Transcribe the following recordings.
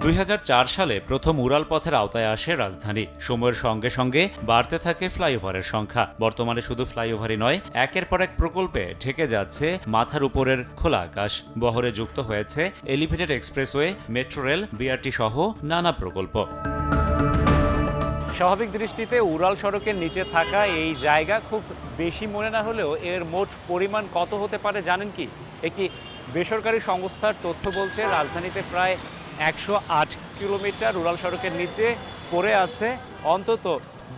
2004 সালে প্রথম উড়াল পথের আওতায় আসে রাজধানী। সময়ের সঙ্গে সঙ্গে বাড়তে থাকে ফ্লাইওভারের সংখ্যা। বর্তমানে শুধু ফ্লাইওভারই নয়, একের পর এক প্রকল্পে ঢেকে যাচ্ছে মাথার উপরের খোলা আকাশ। বহরে যুক্ত হয়েছে elevated expressway, metro rail, BRT সহ নানা প্রকল্প। স্বাভাবিক দৃষ্টিতে উড়াল সড়কের নিচে থাকা এই জায়গা খুব বেশি মনে না হলেও এর মোট পরিমাণ কত হতে পারে জানেন কি? একটি বেসরকারি সংস্থার তথ্য বলছে রাজধানীতে প্রায় 108 কিলোমিটার উড়াল সড়কের নিচে পড়ে আছে অন্তত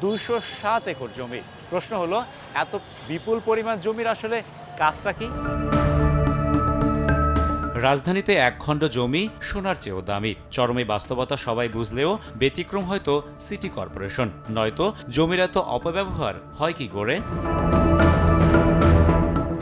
207 একর জমি। প্রশ্ন হলো, এত বিপুল পরিমাণ জমির আসলে কাজটা কি? রাজধানীতে এক খণ্ড জমি সোনার চেয়েও দামি। চরমে বাস্তবতা সবাই বুঝলেও ব্যতিক্রম হয়তো সিটি কর্পোরেশন। নয়তো জমির এত অপব্যবহার হয় কি করে?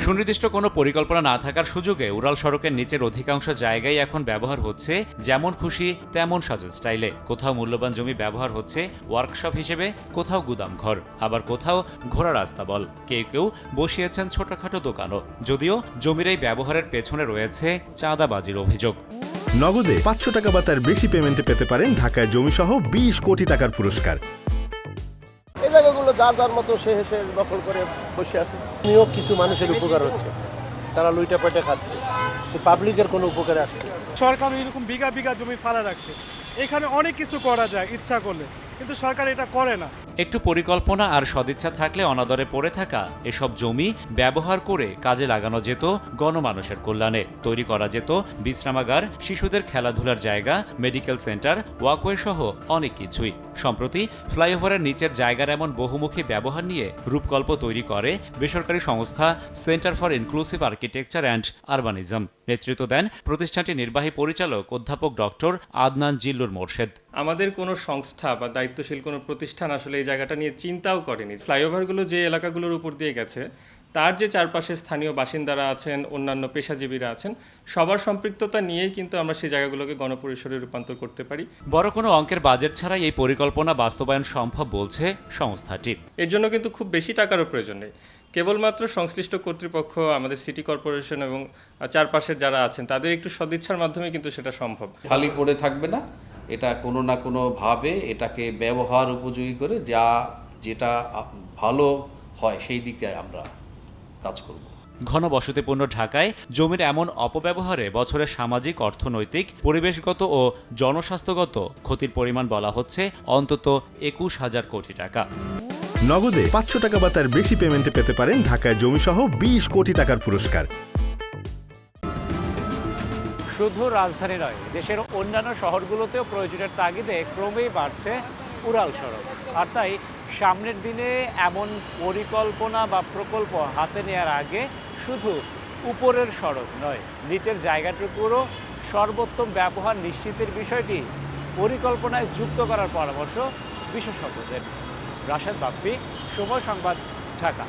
সুনির্দিষ্ট কোনো পরিকল্পনা না থাকার সুযোগে উড়াল সড়কের নিচের অধিকাংশ জায়গায় এখন ব্যবহার হচ্ছে যেমন খুশি তেমন সাজের স্টাইলে। কোথাও মূল্যবান জমি ব্যবহার হচ্ছে ওয়ার্কশপ হিসেবে, কোথাও গুদামঘর, আবার কোথাও ঘোড়ার আস্তাবল। কেউ কেউ বসিয়েছেন ছোটখাটো দোকানও। যদিও জমির এই ব্যবহারের পেছনে রয়েছে চাঁদাবাজির অভিযোগ। নগদে 500 টাকা বা তার বেশি পেমেন্টে পেতে পারেন ঢাকায় জমিসহ 20 কোটি টাকার পুরস্কার। এই জায়গাগুলো যার যার মতো সে হেসে দখল করে বসে আছে। নিয়োগ কিছু মানুষের উপকার হচ্ছে, তারা লুইটা পেটে খাচ্ছে, পাবলিকের কোনো উপকারে আসছে। সরকার এরকম বিঘা বিঘা জমি ফালা রাখছে, এখানে অনেক কিছু করা যায় ইচ্ছা করলে, কিন্তু সরকার এটা করে না। একটু পরিকল্পনা আর সদিচ্ছা থাকলে অনাদরে পড়ে থাকা এসব জমি ব্যবহার করে কাজে লাগানো যেত গণমানুষের কল্যাণে। তৈরি করা যেত বিশ্রামাগার, শিশুদের খেলাধুলার জায়গা, মেডিকেল সেন্টার, ওয়াকওয়ে সহ অনেক কিছুই। সম্প্রতি ফ্লাইওভারের নিচের জায়গার এমন বহুমুখী ব্যবহার নিয়ে রূপকল্প তৈরি করে বেসরকারি সংস্থা centre for inclusive architecture and আরবানিজম। নেতৃত্ব দেন প্রতিষ্ঠানটির নির্বাহী পরিচালক অধ্যাপক ডক্টর আদনান জিল্লুর মোর্শেদ। আমাদের কোনো সংস্থা বা দায়িত্বশীল কোনো প্রতিষ্ঠান আসলে এই জায়গাটা নিয়ে চিন্তাও করেনি। ফ্লাইওভারগুলো যে এলাকাগুলোর উপর দিয়ে গেছে, তার যে চারপাশে স্থানীয় বাসিন্দারা আছেন, অন্যান্য পেশাজীবীরা আছেন, সবার সম্পৃক্ততা নিয়েই কিন্তু আমরা সেই জায়গাগুলোকে গণপরিসরে রূপান্তর করতে পারি। বড় কোনো অঙ্কের বাজেট ছাড়াই এই পরিকল্পনা বাস্তবায়ন সম্ভব বলছে সংস্থাটি। এর জন্য কিন্তু খুব বেশি টাকারও প্রয়োজন নেই। কেবলমাত্র সংশ্লিষ্ট কর্তৃপক্ষ, আমাদের সিটি কর্পোরেশন এবং চারপাশের যারা আছেন তাদের একটু সদিচ্ছার মাধ্যমে কিন্তু সেটা সম্ভব। খালি পড়ে থাকবে না, এটা কোনো না কোনোভাবে এটাকে ব্যবহার উপযোগী করে যেটা ভালো হয় সেই দিকে আমরা কাজ করব। ঘনবসতিপূর্ণ ঢাকায় জমির এমন অপব্যবহারে বছরের সামাজিক, অর্থনৈতিক, পরিবেশগত ও জনস্বাস্থ্যগত ক্ষতির পরিমাণ বলা হচ্ছে অন্তত 21,000 কোটি টাকা। নগদে 500 টাকা বা তার বেশি পেমেন্টে পেতে পারেন ঢাকায় জমিসহ 20 কোটি টাকার পুরস্কার। শুধু রাজধানী নয়, দেশের অন্যান্য শহরগুলোতেও প্রয়োজনের তাগিদে ক্রমেই বাড়ছে উড়াল সড়ক। আর তাই সামনের দিনে এমন পরিকল্পনা বা প্রকল্প হাতে নেওয়ার আগে শুধু উপরের সড়ক নয়, নিচের জায়গাটুকুরও সর্বোত্তম ব্যবহার নিশ্চিতের বিষয়টি পরিকল্পনায় যুক্ত করার পরামর্শ বিশেষজ্ঞদের। রাশেদ বাপ্পি, সময় সংবাদ, ঢাকা।